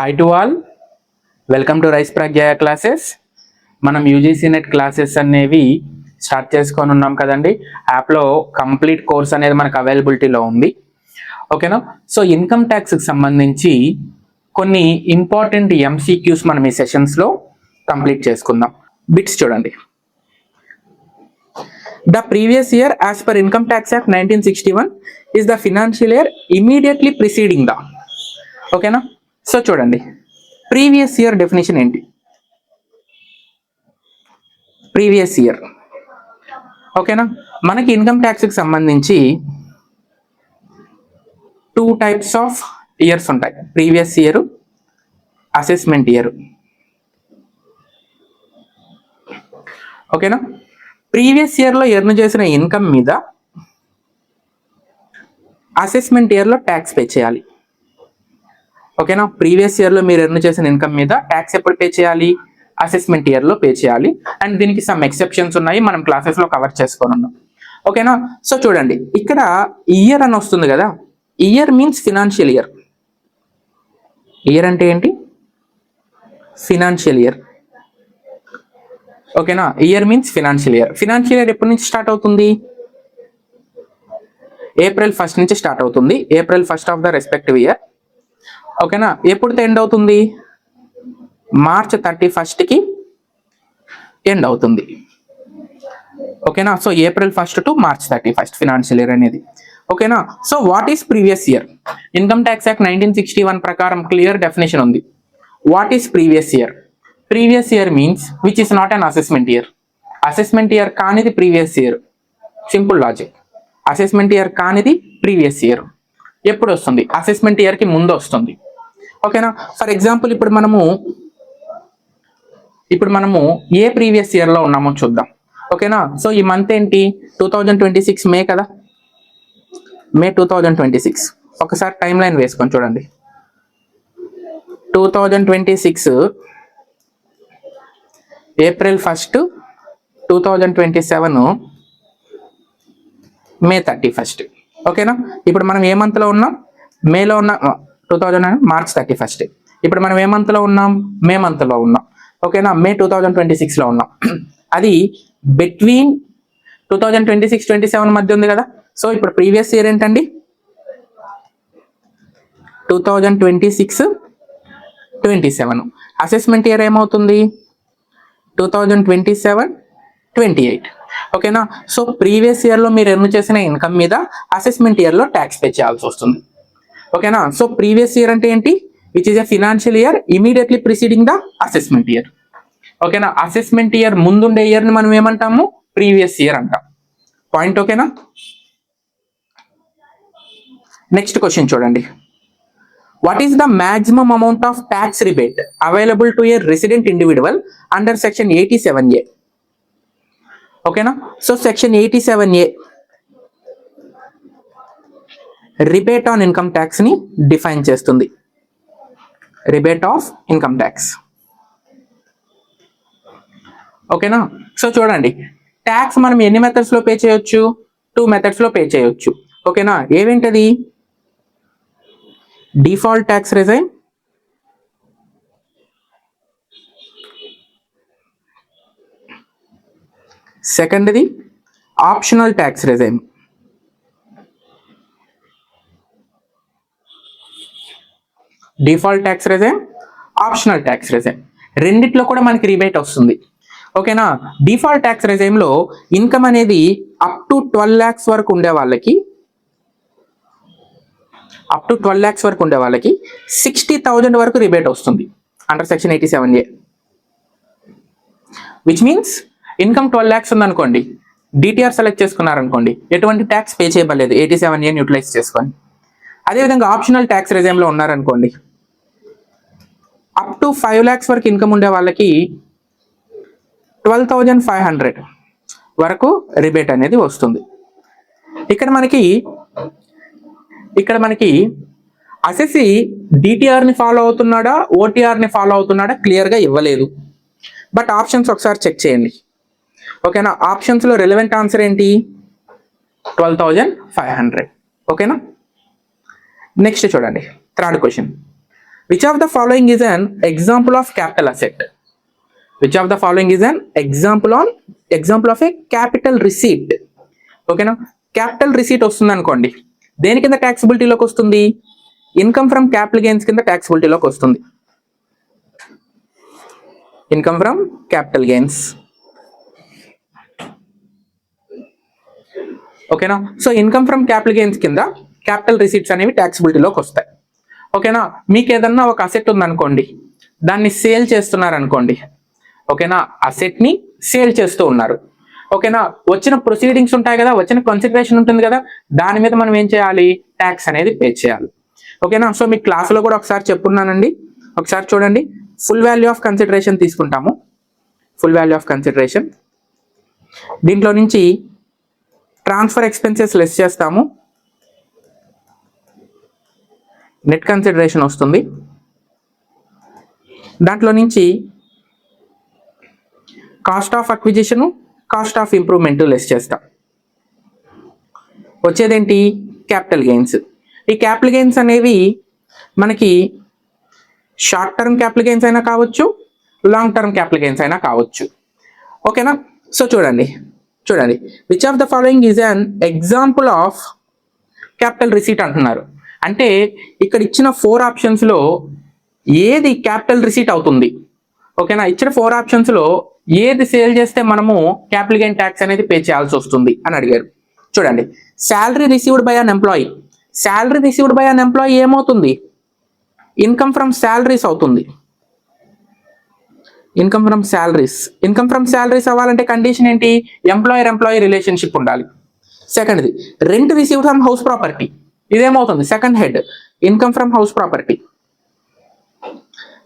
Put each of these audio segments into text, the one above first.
Hi to all, welcome to Rise Pragnaya classes. మనం UGC NET classes అనేవి start చేసుకొని ఉన్నాం కదండి. యాప్లో కంప్లీట్ కోర్స్ అనేది మనకు అవైలబిలిటీలో ఉంది. ఓకేనా? సో ఇన్కమ్ ట్యాక్స్కి సంబంధించి కొన్ని ఇంపార్టెంట్ ఎంసీక్యూస్ మనం ఈ సెషన్స్లో కంప్లీట్ చేసుకుందాం. బిట్స్ చూడండి. The previous year as per Income Tax Act 1961 is the financial year immediately preceding the. ఓకేనా? సో చూడండి, ప్రీవియస్ ఇయర్ డెఫినేషన్ ఏంటి? Previous year. ఓకేనా? మనకి ఇన్కమ్ ట్యాక్స్కి సంబంధించి 2 టైప్స్ ఆఫ్ ఇయర్స్ ఉంటాయి. Previous year, assessment year. ఓకేనా? ప్రీవియస్ ఇయర్లో ఎర్న్ చేసిన ఇన్కమ్ మీద అసెస్మెంట్ ఇయర్లో ట్యాక్స్ పే చేయాలి. ఓకేనా? ప్రీవియస్ ఇయర్లో మీరు ఎర్న్ చేసిన ఇన్కమ్ మీద ట్యాక్స్ ఎప్పుడు పే చేయాలి? అసెస్మెంట్ ఇయర్లో పే చేయాలి. అండ్ దీనికి సమ్ ఎక్సెప్షన్స్ ఉన్నాయి, మనం క్లాసెస్లో కవర్ చేసుకొని ఉన్నాం. ఓకేనా? సో చూడండి, ఇక్కడ ఇయర్ అని వస్తుంది కదా. Year means financial year. Year అంటే ఏంటి? Financial year. ఓకేనా? Year means financial year. Financial year ఎప్పటి నుంచి స్టార్ట్ అవుతుంది? April 1st నుంచి స్టార్ట్ అవుతుంది. April 1st of the respective year. ఓకేనా? ఎప్పుడు ఎండ్ అవుతుంది? March 31st ఎండ్ అవుతుంది. ఓకేనా? So April 1st to March 31st financial year అనేది. ఓకేనా? So what is previous year? Income tax act 1961 ప్రకారం క్లియర్ డెఫినేషన్ ఉంది. What is previous year? Previous year means which is not an assessment year. Assessment year కానిది previous year. Simple logic. Assessment year కానిది previous year ఎప్పుడు వస్తుంది? Assessment ఇయర్కి ముందు వస్తుంది. ఓకేనా? ఫర్ ఎగ్జాంపుల్ ఇప్పుడు మనము ఏ ప్రీవియస్ ఇయర్లో ఉన్నామో చూద్దాం. ఓకేనా? సో ఈ మంత్ ఏంటి? 2026 మే కదా. మే 2026. ఒకసారి టైం లైన్ వేసుకొని చూడండి. 2026 April 1st, 2027 May 31st. ఓకేనా? ఇప్పుడు మనం ఏ మంత్లో ఉన్నాం? మేలో ఉన్న 2000 March 31st. ఇప్పుడు మనం ఏ మంత్లో ఉన్నాం? మే మంత్లో ఉన్నాం. ఓకేనా? మే 2026లో ఉన్నాం. అది బిట్వీన్ 2026-27 మధ్య ఉంది కదా. సో ఇప్పుడు ప్రీవియస్ ఇయర్ ఏంటండి? 2026-27. అసెస్మెంట్ ఇయర్ ఏమవుతుంది? 2027-28. ఓకేనా? సో ప్రీవియస్ ఇయర్లో మీరు ఎర్న్ చేసిన ఇన్కమ్ మీద అసెస్మెంట్ ఇయర్లో ట్యాక్స్ పే చేయాల్సి వస్తుంది. ఓకేనా? సో ప్రీవియస్ ఇయర్ అంటే ఏంటి? Which is a financial year immediately preceding the assessment year. ఓకేనా? అసెస్మెంట్ ఇయర్ ముందుండే ఇయర్ని మనం ఏమంటాము? ప్రీవియస్ ఇయర్ అంటాం. పాయింట్ ఓకేనా? నెక్స్ట్ క్వశ్చన్ చూడండి. What is the maximum amount of tax rebate available to a resident individual under section 87A? ఓకేనా? So section 87A rebate on income tax ని define చేస్తుంది. Rebate of income tax. ఓకేనా? So చూడండి, tax మనం ఎన్ని methods లో pay చేయొచ్చు? 2 methods లో పే చేయొచ్చు. ఓకేనా? ఏవేంటది? డిఫాల్ట్ ట్యాక్స్ రిజైమ్, సెకండ్ది optional tax regime. Default tax regime, optional tax regime, రెండిట్లో కూడా మనకి రిబేట్ వస్తుంది. ఓకేనా? డిఫాల్ట్ ట్యాక్స్ రిజైమ్లో ఇన్కమ్ అనేది అప్ టు 12 lakhs వరకు ఉండే వాళ్ళకి 60,000 వరకు రిబేట్ వస్తుంది under section 87A. Which means income 12 lakhs ఉందనుకోండి, డిటిఆర్ సెలెక్ట్ చేసుకున్నారనుకోండి, ఎటువంటి ట్యాక్స్ పే చేయబడలేదు 87A యూటిలైజ్ చేసుకొని. అదేవిధంగా ఆప్షనల్ ట్యాక్స్ రిజైమ్లో ఉన్నారనుకోండి, అప్ టు 5 lakhs వరకు ఇన్కమ్ ఉండే వాళ్ళకి 12,500 వరకు రిబేట్ అనేది వస్తుంది. ఇక్కడ మనకి అసెసి డిటిఆర్ని ఫాలో అవుతున్నాడా, ఓటీఆర్ని ఫాలో అవుతున్నాడా క్లియర్గా ఇవ్వలేదు. బట్ ఆప్షన్స్ ఒకసారి చెక్ చేయండి. ఓకేనా? ఆప్షన్స్లో రిలవెంట్ ఆన్సర్ ఏంటి? 12,500. ఓకేనా? నెక్స్ట్ చూడండి, third question. Which of the following is an example of capital asset? Which of the following is an example of A capital receipt? ఓకేనా, క్యాపిటల్ రిసీట్ వస్తుంది అనుకోండి, దేని కింద ట్యాక్సిబిలిటీలోకి వస్తుంది? ఇన్కమ్ ఫ్రమ్ క్యాపిటల్ గెయిన్స్ కింద ట్యాక్సిబిలిటీలోకి వస్తుంది. Income from capital gains. ఓకేనా, so income from capital gains కింద క్యాపిటల్ రిసీట్స్ అనేవి ట్యాక్సిబిలిటీలోకి వస్తాయి. ఓకేనా, మీకు ఏదన్నా ఒక అసెట్ ఉందనుకోండి, దాన్ని సేల్ చేస్తున్నారు అనుకోండి. ఓకేనా, అసెట్ని సేల్ చేస్తూ ఉన్నారు. ఓకేనా, వచ్చిన ప్రొసీడింగ్స్ ఉంటాయి కదా, వచ్చిన కన్సిడరేషన్ ఉంటుంది కదా, దాని మీద మనం ఏం చేయాలి? ట్యాక్స్ అనేది పే చేయాలి. ఓకేనా, సో మీకు క్లాసులో కూడా ఒకసారి చెప్పున్నానండి, ఒకసారి చూడండి. ఫుల్ వాల్యూ ఆఫ్ కన్సిడరేషన్ తీసుకుంటాము. ఫుల్ వాల్యూ ఆఫ్ కన్సిడరేషన్, దీంట్లో నుంచి ట్రాన్స్ఫర్ ఎక్స్పెన్సెస్ లెస్ చేస్తాము, నెట్ కన్సిడరేషన్ వస్తుంది. దాంట్లో నుంచి cost of acquisition, cost of improvement less చేస్తాం. వచ్చేదేంటి? Capital gains. ఈ క్యాపిటల్ గెయిన్స్ అనేవి మనకి షార్ట్ టర్మ్ క్యాపిటల్ గెయిన్స్ అయినా కావచ్చు, లాంగ్ టర్మ్ క్యాపిటల్ గెయిన్స్ అయినా కావచ్చు. ఓకేనా, సో చూడండి which of the following is an example of capital receipt అంటున్నారు. అంటే ఇక్కడ ఇచ్చిన 4 ఆప్షన్స్లో ఏది క్యాపిటల్ రిసీట్ అవుతుంది? ఓకేనా, ఇచ్చిన 4 ఆప్షన్స్లో ఏది సేల్ చేస్తే మనము క్యాపిటల్ గెయిన్ ట్యాక్స్ అనేది పే చేయాల్సి వస్తుంది అని అడిగారు. చూడండి, salary received by an employee. Salary received by an employee ఏమవుతుంది? ఇన్కమ్ ఫ్రమ్ శాలరీస్ అవుతుంది. ఇన్కమ్ ఫ్రమ్ శాలరీస్ అవ్వాలంటే కండిషన్ ఏంటి? ఎంప్లాయీ రిలేషన్షిప్ ఉండాలి. సెకండ్ది, rent received from house property. ఇదేమవుతుంది? Second head, income from house property.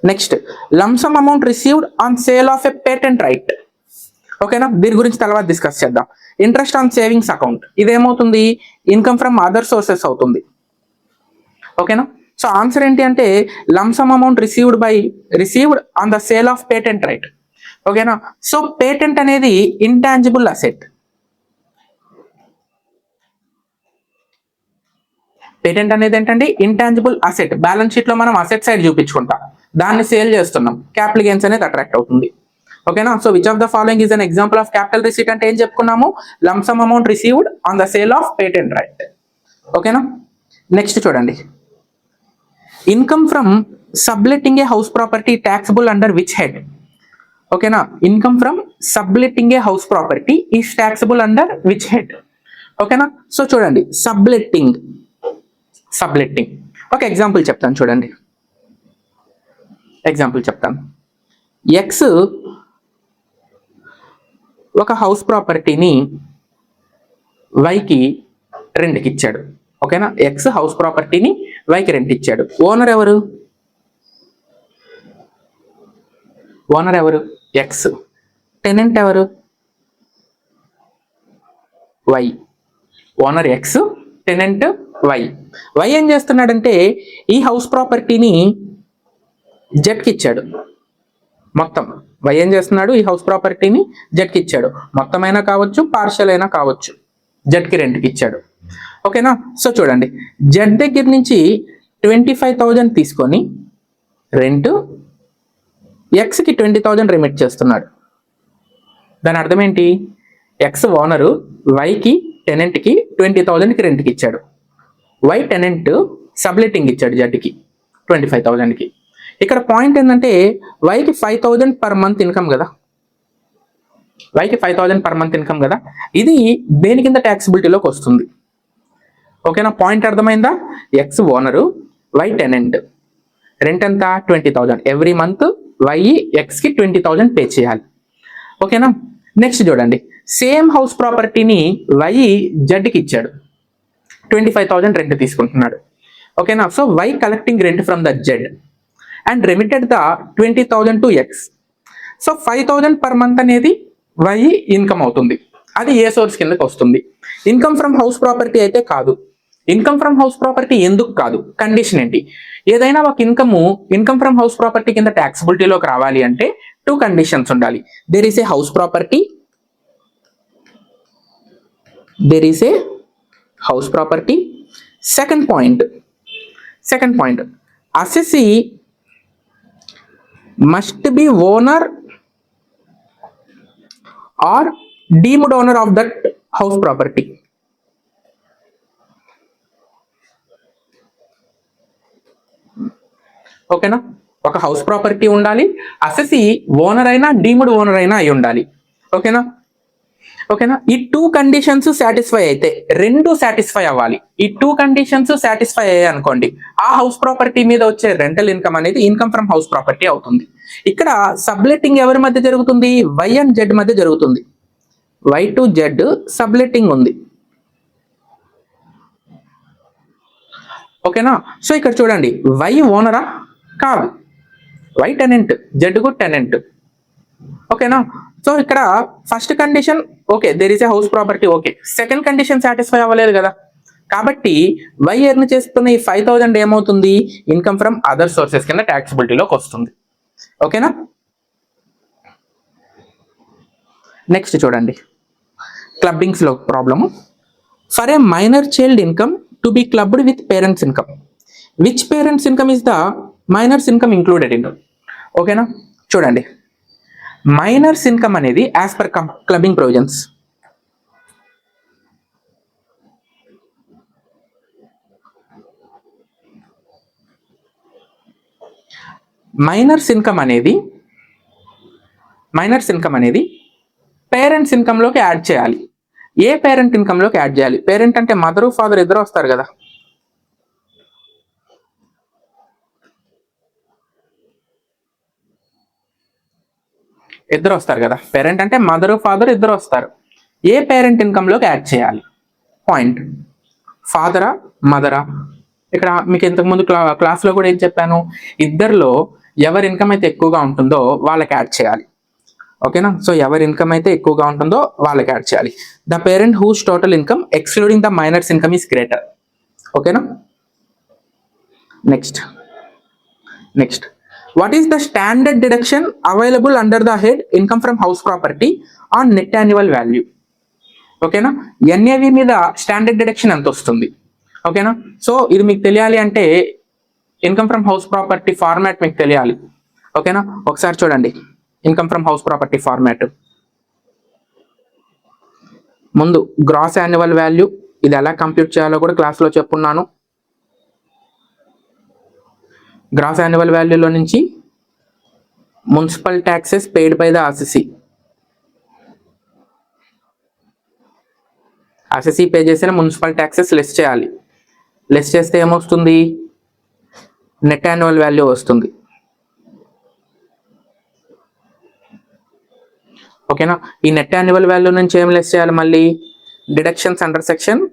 Next, lump sum amount received on sale of a patent right. ఓకేనా, దీని గురించి తర్వాత డిస్కస్ చేద్దాం. ఇంట్రెస్ట్ ఆన్ సేవింగ్స్ అకౌంట్, ఇదేమవుతుంది? ఇన్కమ్ ఫ్రమ్ అదర్ సోర్సెస్ అవుతుంది. ఓకేనా, సో ఆన్సర్ ఏంటి అంటే lump sum amount received on the sale of patent right. ఓకేనా, సో పేటెంట్ అనేది ఇంటాంజిబుల్ అసెట్. పేటెంట్ అనేది ఏంటంటే ఇంటాంజిబుల్ అసెట్. బ్యాలెన్స్ షీట్ లో మనం అసెట్ సైడ్ చూపించుకుంటాం, దాన్ని సేల్ చేస్తున్నాం, క్యాపిటల్ గెయిన్స్ అనేది అట్రాక్ట్ అవుతుంది. ఓకేనా, so which of the following is an example of capital receipt అంటే ఏం చెప్పుకున్నాము? Lump sum amount received on the sale of patent right. ఓకేనా, నెక్స్ట్ చూడండి, income from subletting a house property taxable under which head? ఓకేనా, income from subletting a house property is taxable under which head? ఓకేనా, so చూడండి, subletting ఒక example చెప్తాను చూడండి. X ఒక house ప్రాపర్టీని వైకి రెంట్కి ఇచ్చాడు. ఓకేనా, ఎక్స్ హౌస్ ప్రాపర్టీని వైకి రెంట్ ఇచ్చాడు. ఓనర్ ఎవరు? ఎక్స్. టెనెంట్ ఎవరు? Y. Owner X, tenant Y. Y ఏం చేస్తున్నాడంటే ఈ హౌస్ ప్రాపర్టీని జెడ్కి ఇచ్చాడు. మొత్తం వై ఏం చేస్తున్నాడు? ఈ హౌస్ ప్రాపర్టీని జెడ్కి ఇచ్చాడు. మొత్తం అయినా కావచ్చు, పార్షల్ అయినా కావచ్చు, జెడ్కి రెంట్కి ఇచ్చాడు. ఓకేనా, సో చూడండి, జెడ్ దగ్గర నుంచి 25,000 తీసుకొని రెంట్ ఎక్స్కి 20,000 రెమిట్ చేస్తున్నాడు. దాని అర్థం ఏంటి? ఎక్స్ ఓనరు వైకి టెనెంట్కి 20,000కి రెంట్కి ఇచ్చాడు. వై టెనెంట్ సబ్లెటింగ్ ఇచ్చాడు జెడ్కి 25,000కి. ఇక్కడ పాయింట్ ఏంటంటే వైకి 5,000 పర్ మంత్ ఇన్కమ్ కదా, ఇది దేని కింద ట్యాక్సిబిలిటీలోకి వస్తుంది? ఓకేనా, పాయింట్ అర్థమైందా? X owner, Y tenant, rent ఎంత? 20,000. ఎవ్రీ మంత్ వై ఎక్స్కి 20,000 పే చేయాలి. ఓకేనా, నెక్స్ట్ చూడండి, సేమ్ హౌస్ ప్రాపర్టీని వై జెడ్కి ఇచ్చాడు, 25,000 రెంట్ తీసుకుంటున్నాడు. ఓకేనా, so Y collecting rent from the Z and remitted the 20,000 to X. So 5,000 per month అనేది వై ఇన్కమ్ అవుతుంది. అది ఏ సోర్స్ కిందకి వస్తుంది? ఇన్కమ్ ఫ్రమ్ హౌస్ ప్రాపర్టీ అయితే కాదు. ఇన్కమ్ ఫ్రమ్ హౌస్ ప్రాపర్టీ ఎందుకు కాదు? కండిషన్ ఏంటి? ఏదైనా ఒక ఇన్కమ్ ఫ్రమ్ హౌస్ ప్రాపర్టీ కింద ట్యాక్సిబిలిటీలోకి రావాలి అంటే 2 కండిషన్స్ ఉండాలి. There is a house property. Second point, assessee must be owner or deemed owner of that house property. ఓకేనా, ఒక హౌస్ ప్రాపర్టీ ఉండాలి, అసెసి ఓనర్ అయినా డీమ్డ్ ఓనర్ అయినా అయి ఉండాలి. ఓకేనా, ఓకేనా. ఈ టూ కండిషన్స్ సాటిస్ఫై అయితే, రెండు సాటిస్ఫై అవ్వాలి. ఈ టూ కండిషన్స్ సాటిస్ఫై అయ్యాయి అనుకోండి, ఆ హౌస్ ప్రాపర్టీ మీద వచ్చే రెంటల్ ఇన్కమ్ అనేది ఇన్కమ్ ఫ్రమ్ హౌస్ ప్రాపర్టీ అవుతుంది. ఇక్కడ సబ్లెట్టింగ్ ఎవరి మధ్య జరుగుతుంది? వై అండ్ జెడ్ మధ్య జరుగుతుంది. వై టు జెడ్ సబ్లెట్టింగ్ ఉంది. ఓకేనా, సో ఇక్కడ చూడండి, వై ఓనరా? కాదు, వై టెనెంట్, జెడ్ కు టెనెంట్. ఓకేనా, సో ఇక్కడ first condition okay, there is a house property, okay. Second condition satisfy అవ్వలేదు కదా, కాబట్టి వై ఎర్న్ చేస్తున్న ఈ 5,000 ఏమవుతుంది? ఇన్కమ్ ఫ్రమ్ అదర్ సోర్సెస్ కింద ట్యాక్సిబిలిటీలోకి వస్తుంది. ఓకేనా, నెక్స్ట్ చూడండి, క్లబ్బింగ్స్ లో problem. For a minor child income to be clubbed with parents income, which parents income is the minor's income included in. ఓకేనా, చూడండి, మైనర్స్ ఇన్కమ్ అనేది as per clubbing provisions minor's income అనేది parents income లోకి add చేయాలి. ఏ parent income లోకి add చేయాలి? Parent అంటే మదరు ఫాదర్ ఇద్దరు వస్తారు కదా. ఇద్దరు వస్తారు కదా, పేరెంట్ అంటే మదరు ఫాదర్ ఇద్దరు వస్తారు. ఏ పేరెంట్ ఇన్కమ్ లోకి యాడ్ చేయాలి? పాయింట్, ఫాదరా మదరా? ఇక్కడ మీకు ఇంతకుముందు క్లాస్లో కూడా ఏం చెప్పాను, ఇద్దరిలో ఎవరి ఇన్కమ్ అయితే ఎక్కువగా ఉంటుందో వాళ్ళకి యాడ్ చేయాలి. ఓకేనా, సో ఎవరి ఇన్కమ్ అయితే ఎక్కువగా ఉంటుందో వాళ్ళకి యాడ్ చేయాలి. The parent whose total income excluding the minor's income is greater. ఓకేనా, next what is the standard deduction available under the head income from house property on net annual value? ఓకేనా, NAV మీద standard deduction ఎంత వస్తుంది? ఓకేనా, so ఇది మీకు తెలియాలి అంటే income from house property format మీకు తెలియాలి. ఓకేనా, ఒకసారి చూడండి, income from house property format. ముందు గ్రాస్ యాన్యువల్ వాల్యూ, ఇది ఎలా కంప్యూట్ చేయాలో కూడా క్లాస్లో చెప్పున్నాను. గ్రాస్ యాన్యువల్ వాల్యూలో నుంచి municipal taxes paid by the assessee, assessee pay చేసిన మున్సిపల్ ట్యాక్సెస్ లెస్ చేయాలి. లెస్ చేస్తే ఏమొస్తుంది? నెట్ యాన్యువల్ వాల్యూ వస్తుంది. ఓకేనా, ఈ నెట్ యాన్యువల్ వాల్యూ నుంచి ఏం లెస్ చేయాలి? మళ్ళీ డిడక్షన్స్ అండర్ సెక్షన్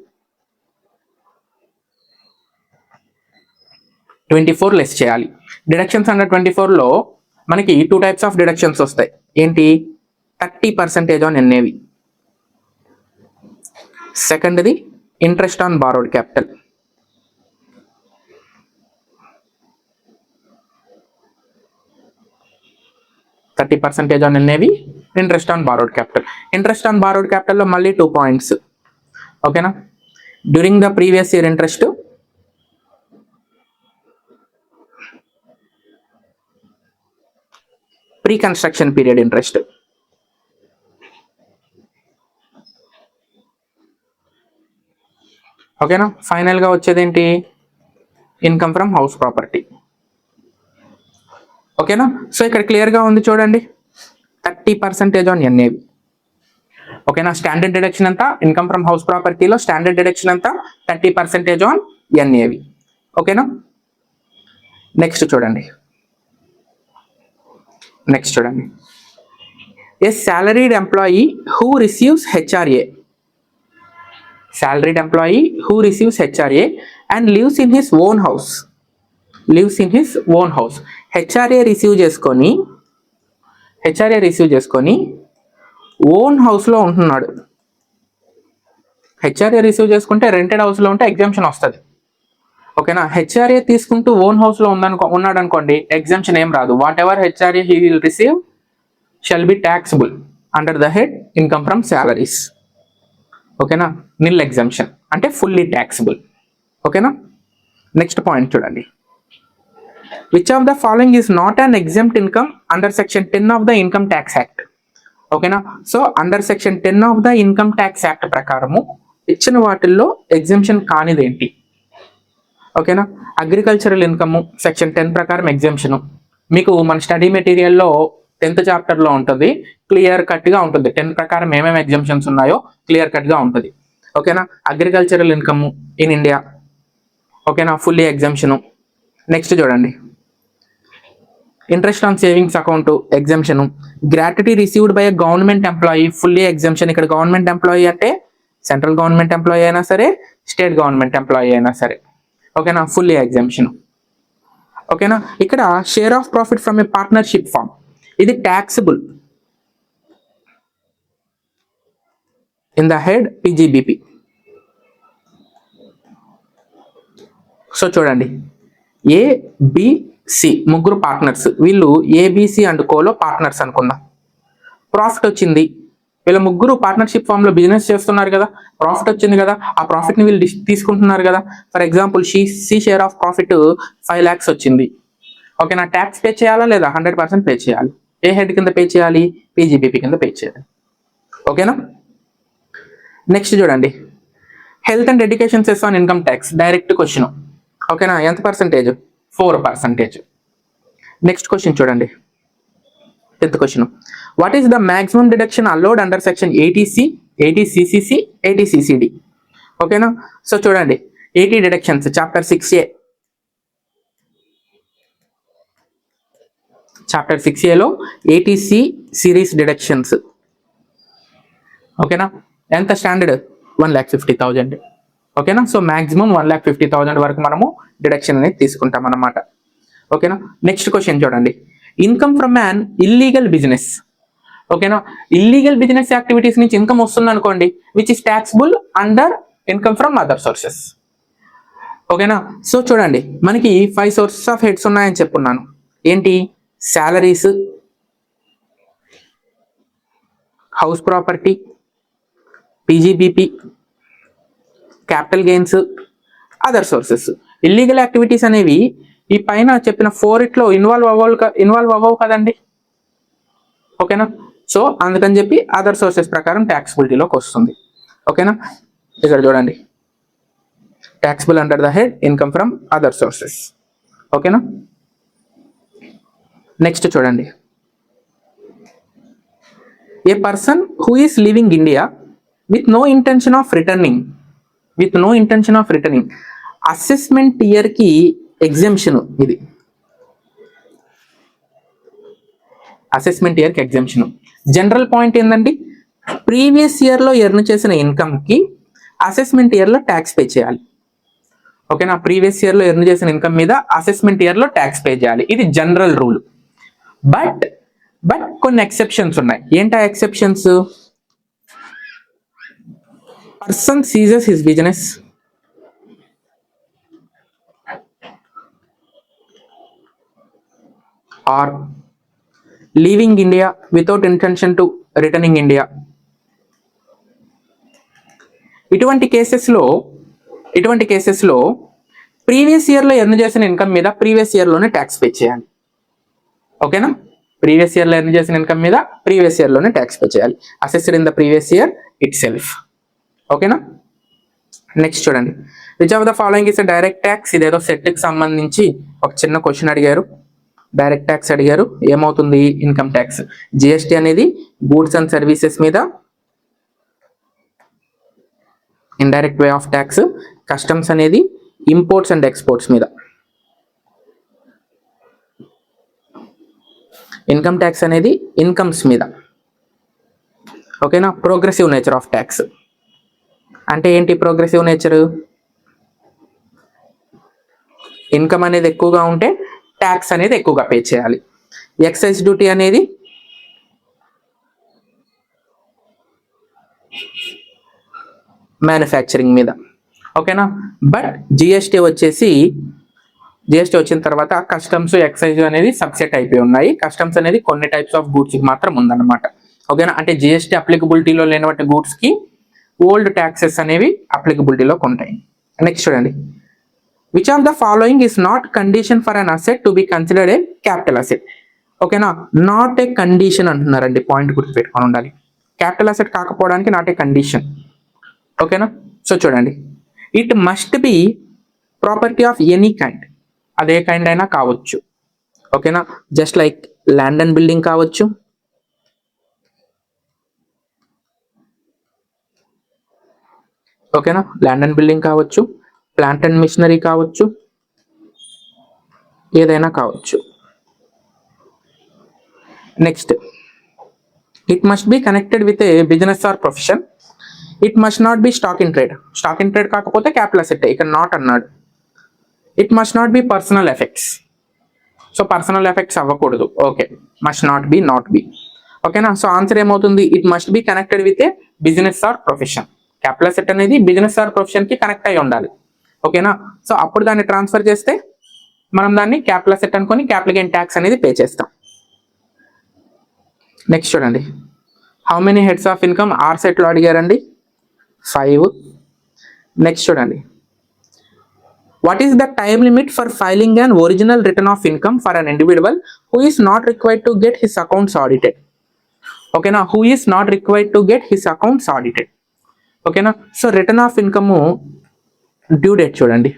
24 లెస్ చేయాలి. డిడక్షన్స్ అండర్ 24లో మనకి 2 టైప్స్ ఆఫ్ డిడక్షన్స్ వస్తాయి. ఏంటి? 30% ఆన్ ఎన్ఏవి, సెకండ్ది interest on borrowed capital. %30 on NAV, interest on borrowed capital. Interest on borrowed క్యాపిటల్లో మళ్ళీ 2 పాయింట్స్. ఓకేనా, during the previous year interest, pre construction period interest. ఓకేనా, ఫైనల్ గా వచ్చేది ఏంటి? Income from house property. ఓకేనా, సో ఇక్కడ క్లియర్ గా ఉంది చూడండి, 30% ఆన్ ఎన్ఏవి. ఓకేనా, స్టాండర్డ్ డిడక్షన్ అంతా ఇన్కమ్ ఫ్రమ్ హౌస్ ప్రాపర్టీలో స్టాండర్డ్ డిడక్షన్ అంతా 30% ఆన్ ఎన్ఏవి. ఓకేనా, నెక్స్ట్ చూడండి, a salaried employee who receives HRA, salaried employee who receives HRA and lives in his own house, HRA receive చేసుకొని own హౌస్లో ఉంటున్నాడు. HRA receive చేసుకుంటే rented హౌస్లో ఉంటే ఎగ్జామ్షన్ వస్తుంది. ఓకేనా, హెచ్ఆర్ఏ తీసుకుంటూ ఓన్ హౌస్లో ఉన్నాడు అనుకోండి, ఎగ్జామ్షన్ ఏం రాదు. Whatever HRA he will receive shall be taxable under the head income from salaries. ఓకేనా, నిల్ ఎగ్జామ్షన్ అంటే ఫుల్లీ ట్యాక్సిబుల్. ఓకేనా, నెక్స్ట్ పాయింట్ చూడండి, which of the following is not an exempt income under section 10 of the income tax act. ఓకేనా, so under section 10 of the income tax act ప్రకారము ఇచ్చిన వాటిల్లో exemption కానిదేంటి? ఓకేనా, agricultural income section 10 ప్రకారం exemption మీకు మన study మెటీరియల్లో 10th చాప్టర్లో ఉంటుంది, క్లియర్ కట్గా ఉంటుంది. 10 ప్రకారం ఏమేమి ఎగ్జామ్షన్స్ ఉన్నాయో క్లియర్ కట్గా ఉంటుంది. ఓకేనా, అగ్రికల్చరల్ ఇన్కమ్ ఇన్ ఇండియా, ఓకేనా, ఫుల్లీ ఎగ్జామ్షను. నెక్స్ట్ చూడండి, interest on savings account exemption, gratuity received by a government employee fully exemption. ఇక్కడ గవర్నమెంట్ ఎంప్లాయీ అంటే సెంట్రల్ గవర్నమెంట్ ఎంప్లాయీ అయినా సరే, స్టేట్ గవర్నమెంట్ ఎంప్లాయీ అయినా సరే, ఓకేనా, ఫుల్లీ ఎగ్జామ్షన్. ఓకేనా, ఇక్కడ share of profit from a partnership firm, ఇది taxable in the head PGBP. So చూడండి, ఏబిసి ముగ్గురు పార్ట్నర్స్, వీళ్ళు ఏబిసి అండ్ కోలో పార్ట్నర్స్ అనుకుందాం. ప్రాఫిట్ వచ్చింది, వీళ్ళ ముగ్గురు పార్ట్నర్షిప్ ఫామ్ లో బిజినెస్ చేస్తున్నారు కదా, ప్రాఫిట్ వచ్చింది కదా, ఆ ప్రాఫిట్ ని వీళ్ళు తీసుకుంటున్నారు కదా. For example C share of profit 5 lakhs వచ్చింది. ఓకేనా, ట్యాక్స్ పే చేయాలా లేదా? 100% పే చేయాలి. ఏ హెడ్ కింద పే చేయాలి? పీజీబీపీ కింద పే చేయాలి. ఓకేనా, నెక్స్ట్ చూడండి, health and education cess on income tax, direct question. ఓకేనా, ఎంత పర్సెంటేజ్? 4%. నెక్స్ట్ క్వశ్చన్ చూడండి, 10th question, what is the maximum deduction allowed under section 80C, 80CCC, 80CCD? ఓకేనా, సో చూడండి, 80 డిడక్షన్స్ చాప్టర్ 6A. చాప్టర్ 6Aలో 80C series deductions. ఓకేనా, ఎంత standard? 1,50,000. ఓకేనా, so maximum 1,50,000 వరకు మనము డిడక్షన్ అనేది తీసుకుంటాం అన్నమాట. ఓకేనా, నెక్స్ట్ క్వశ్చన్ చూడండి, income from an illegal business. ఓకేనా, ఇల్లీగల్ బిజినెస్ యాక్టివిటీస్ నుంచి ఇన్కమ్ వస్తుంది అనుకోండి, which is taxable under income from other sources. ఓకేనా, సో చూడండి, మనకి 5 సోర్సెస్ ఆఫ్ హెడ్స్ ఉన్నాయని చెప్పున్నాను. ఏంటి? Salaries, house property, PGBP, capital gains, other sources. Illegal activities అనేవి ఈ పైన చెప్పిన 4 ఇన్వాల్వ్ అవ్వవు కదండి. ఓకేనా, సో అందుకని చెప్పి అదర్ సోర్సెస్ ప్రకారం ట్యాక్సిబిలిటీలోకి వస్తుంది. ఓకేనా, ఇక్కడ చూడండి, taxable under the head income from other sources. ఓకేనా, నెక్స్ట్ చూడండి, a person who is living India with no intention of returning, assessment year కి ఎగ్జామ్షన్. ఇది అసెస్మెంట్ ఇయర్ కి ఎగ్జామ్షన్. జనరల్ పాయింట్ ఏంటండి, ప్రీవియస్ ఇయర్ లో ఎర్న్ చేసిన income కి assessment year లో ట్యాక్స్ పే చేయాలి. ఓకేనా, ప్రీవియస్ ఇయర్ లో ఎర్న్ చేసిన ఇన్కమ్ మీద అసెస్మెంట్ ఇయర్ లో ట్యాక్స్ పే చేయాలి, ఇది జనరల్ రూల్. బట్ కొన్ని ఎక్సెప్షన్స్ ఉన్నాయి. ఏంటా exceptions? Person ceases his business, or leaving India without intention to returning India. ఇటువంటి కేసెస్లో ప్రీవియస్ ఇయర్లో ఎర్న్ చేసిన ఇన్కమ్ మీద ప్రీవియస్ ఇయర్లోనే ట్యాక్స్ పే చేయాలి. ఓకేనా, ప్రీవియస్ ఇయర్లో ఎర్న్ చేసిన ఇన్కమ్ మీద ప్రీవియస్ ఇయర్లోనే ట్యాక్స్ పే చేయాలి, assessed in the previous year it self. ఓకేనా, నెక్స్ట్ చూడండి, which of the following is direct tax. ఇదేదో సెట్కి సంబంధించి ఒక చిన్న క్వశ్చన్ అడిగారు, డైరెక్ట్ ట్యాక్స్ అడిగారు. ఏమవుతుంది? Income tax. జిఎస్టీ అనేది గూడ్స్ అండ్ సర్వీసెస్ మీద indirect way of tax. Customs అనేది ఇంపోర్ట్స్ అండ్ ఎక్స్పోర్ట్స్ మీద. ఇన్కమ్ ట్యాక్స్ అనేది ఇన్కమ్స్ మీద. ఓకేనా, ప్రోగ్రెసివ్ నేచర్ ఆఫ్ ట్యాక్స్ అంటే ఏంటి? ప్రోగ్రెసివ్ నేచర్, ఇన్కమ్ అనేది ఎక్కువగా ఉంటే ట్యాక్స్ అనేది ఎక్కువగా పే చేయాలి. ఎక్సైజ్ డ్యూటీ అనేది మ్యానుఫ్యాక్చరింగ్ మీద. ఓకేనా, బట్ జిఎస్టీ వచ్చిన తర్వాత కస్టమ్స్, ఎక్సైజ్ అనేది సబ్సెట్ అయిపోయి ఉన్నాయి. కస్టమ్స్ అనేది కొన్ని టైప్స్ ఆఫ్ గూడ్స్ కి మాత్రం ఉందన్నమాట. ఓకేనా, అంటే జిఎస్టీ అప్లికబిలిటీలో లేనటువంటి గూడ్స్ కి ఓల్డ్ ట్యాక్సెస్ అనేవి అప్లికబిలిటీలోకి ఉంటాయి. నెక్స్ట్ చూడండి, which of the following is not condition for an asset to be considered a capital asset. ఓకేనా, నాట్ ఏ కండిషన్ అంటున్నారండి, పాయింట్ గుర్తుపెట్టుకొని ఉండాలి. క్యాపిటల్ అసెట్ కాకపోవడానికి నాట్ ఏ కండిషన్. ఓకేనా, సో చూడండి, it must be property of any kind, అదే kind అయినా కావచ్చు. ఓకేనా, just like land and building కావచ్చు, ఓకేనా, ల్యాండ్ అండ్ బిల్డింగ్ కావచ్చు, ప్లాంట్ అండ్ మిషనరీ కావచ్చు, ఏదైనా కావచ్చు. Next, it must be connected with a business or profession. It must not be stock in trade. Stock in trade కాకపోతే capital asset, ఇక్కడ not అన్నాడు. It must not be personal effects. So personal effects అవ్వకూడదు. Okay, must not be, not be. ఓకేనా, so answer ఏమవుతుంది? It must be connected with a business or profession. Capital asset అనేది business or profession కి connect అయి ఉండాలి. ఓకేనా, so అప్పుడు దాన్ని ట్రాన్స్ఫర్ చేస్తే మనం దాన్ని క్యాపిటల్ అసెట్ అనుకొని క్యాపిటల్ గెయిన్ ట్యాక్స్ అనేది పే చేస్తాం. నెక్స్ట్ చూడండి, how many heads of income are సెట్లో అడిగారండి? 5. నెక్స్ట్ చూడండి, what is the time limit for filing an original return of income for an individual who is not required to get his accounts audited. ఓకేనా, who is not required to get his accounts audited. ఓకేనా, so return of income due date చూడండి,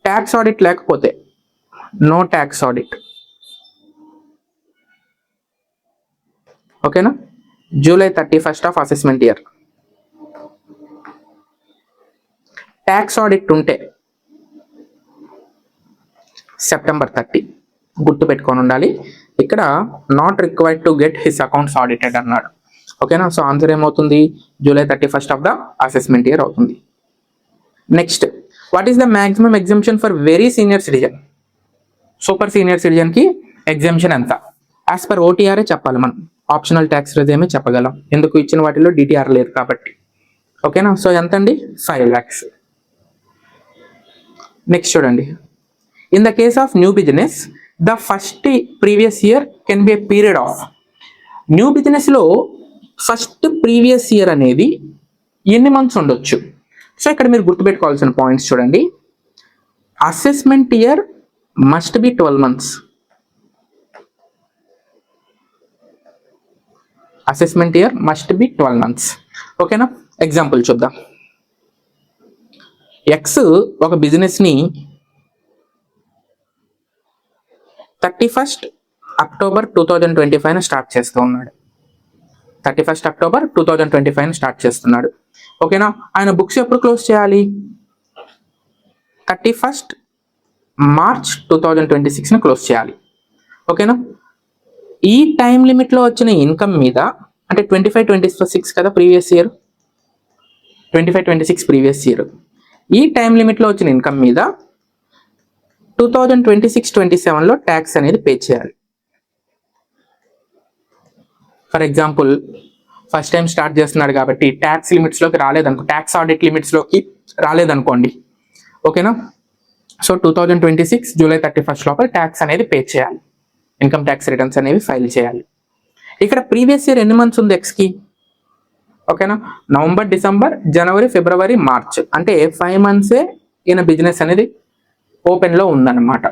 tax audit లేకపోతే no tax audit. ఓకేనా, July 31st ఆఫ్ assessment year. Tax audit ఉంటే September 30. గుర్తు పెట్టుకొని ఉండాలి. ఇక్కడ not required to get his accounts audited అన్నాడు. ఓకేనా, సో ఆన్సర్ ఏమవుతుంది? July 31st of the assessment year అవుతుంది. Next, what is the maximum exemption for very senior citizen? Super senior citizen కి ఎగ్జంప్షన్ ఎంత? యాజ్ పర్ ఓటీఆర్ఏ చెప్పాలి మనం, optional tax raise చెప్పగలం, ఎందుకు ఇచ్చిన వాటిలో డిటిఆర్ లేదు కాబట్టి. ఓకేనా, సో ఎంత అండి? 5 lakhs. నెక్స్ట్ చూడండి, in the case of new business the first previous year can be a period of. New business లో ఫస్ట్ ప్రీవియస్ ఇయర్ అనేది ఎన్ని మంత్స్ ఉండొచ్చు? సో ఇక్కడ మీరు గుర్తుపెట్టుకోవాల్సిన పాయింట్స్ చూడండి. Assessment year must be 12 months. Assessment year must be 12 months. ఓకేనా, example చూద్దాం. ఎక్స్ ఒక బిజినెస్ ని 31st October 2025 స్టార్ట్ చేస్తూ ఉన్నాడు. 31st October 2025 స్టార్ట్ చేస్తున్నాడు. ఓకేనా, ఆయన బుక్స్ ఎప్పుడు క్లోజ్ చేయాలి? 31st March 2026 క్లోజ్ చేయాలి. ఓకేనా, ఈ టైం లిమిట్లో వచ్చిన ఇన్కమ్ మీద, అంటే 25-26 కదా ప్రీవియస్ ఇయర్, 25-26 ప్రీవియస్ ఇయర్, ఈ టైం లిమిట్లో వచ్చిన ఇన్కమ్ మీద 2026-27లో ట్యాక్స్ అనేది పే చేయాలి. For example first time start చేస్తున్నాడు కాబట్టి ట్యాక్స్ లిమిట్స్లోకి రాలేదనుకో, ట్యాక్స్ ఆడిట్ లిమిట్స్లోకి రాలేదనుకోండి. ఓకేనా, సో 2026 July 31st లోపల ట్యాక్స్ అనేది పే చేయాలి, ఇన్కమ్ ట్యాక్స్ రిటర్న్స్ అనేవి ఫైల్ చేయాలి. ఇక్కడ ప్రీవియస్ ఇయర్ ఎన్ని మంత్స్ ఉంది ఎక్స్కి? ఓకేనా, నవంబర్, డిసెంబర్, జనవరి, ఫిబ్రవరి, మార్చ్, అంటే 5 months ఈయన బిజినెస్ అనేది ఓపెన్లో ఉందన్నమాట.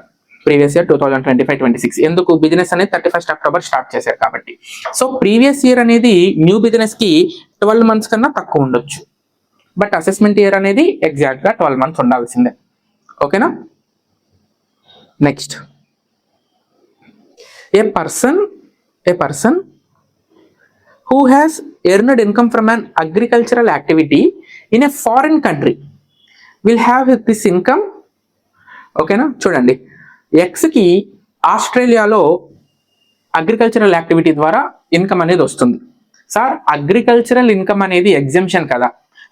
ప్రీవియస్ ఇయర్ 2025-26, ఎందుకు? బిజినెస్ అనేది 31st October స్టార్ట్ చేశారు కాబట్టి. సో ప్రీవియస్ ఇయర్ అనేది న్యూ బిజినెస్కి 12 months కన్నా తక్కువ ఉండొచ్చు, బట్ అసెస్మెంట్ ఇయర్ అనేది ఎగ్జాక్ట్గా 12 months ఉండాల్సిందే. ఓకేనా, next, a person who has earned income from an agricultural activity in a foreign country will have this income. ఓకేనా, చూడండి, ఎక్స్కి ఆస్ట్రేలియాలో అగ్రికల్చరల్ యాక్టివిటీ ద్వారా ఇన్కమ్ అనేది వస్తుంది. సార్ అగ్రికల్చరల్ ఇన్కమ్ అనేది ఎగ్జంప్షన్ కదా,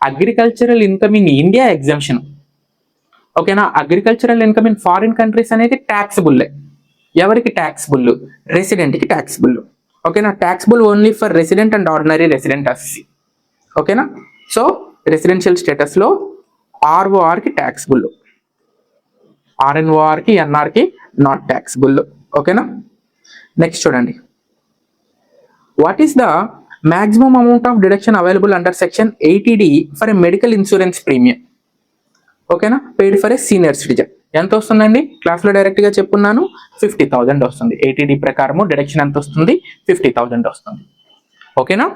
agricultural income in India exemption. ఓకేనా, agricultural income in foreign countries అనేది ట్యాక్సిబుల్. ఎవరికి ట్యాక్సిబుల్? రెసిడెంట్కి ట్యాక్సిబుల్. ఓకేనా, taxable only for resident and ordinary resident అస్సి. ఓకేనా, సో రెసిడెన్షియల్ స్టేటస్లో ఆర్ఓఆర్కి ట్యాక్సిబుల్, ఆర్ఎన్ఓఆర్కి, ఎన్ఆర్కి నాట్ ట్యాక్సిబుల్. ఓకేనా, నెక్స్ట్ చూడండి, what is the maximum amount of deduction available under section 80D for a medical insurance premium. ఓకేనా, paid for a senior citizen ఎంత వస్తుందండి? క్లాస్లో డైరెక్ట్గా చెప్పున్నాను, 50,000 వస్తుంది. 80D ప్రకారము డిడక్షన్ ఎంత వస్తుంది? 50,000 వస్తుంది. ఓకేనా.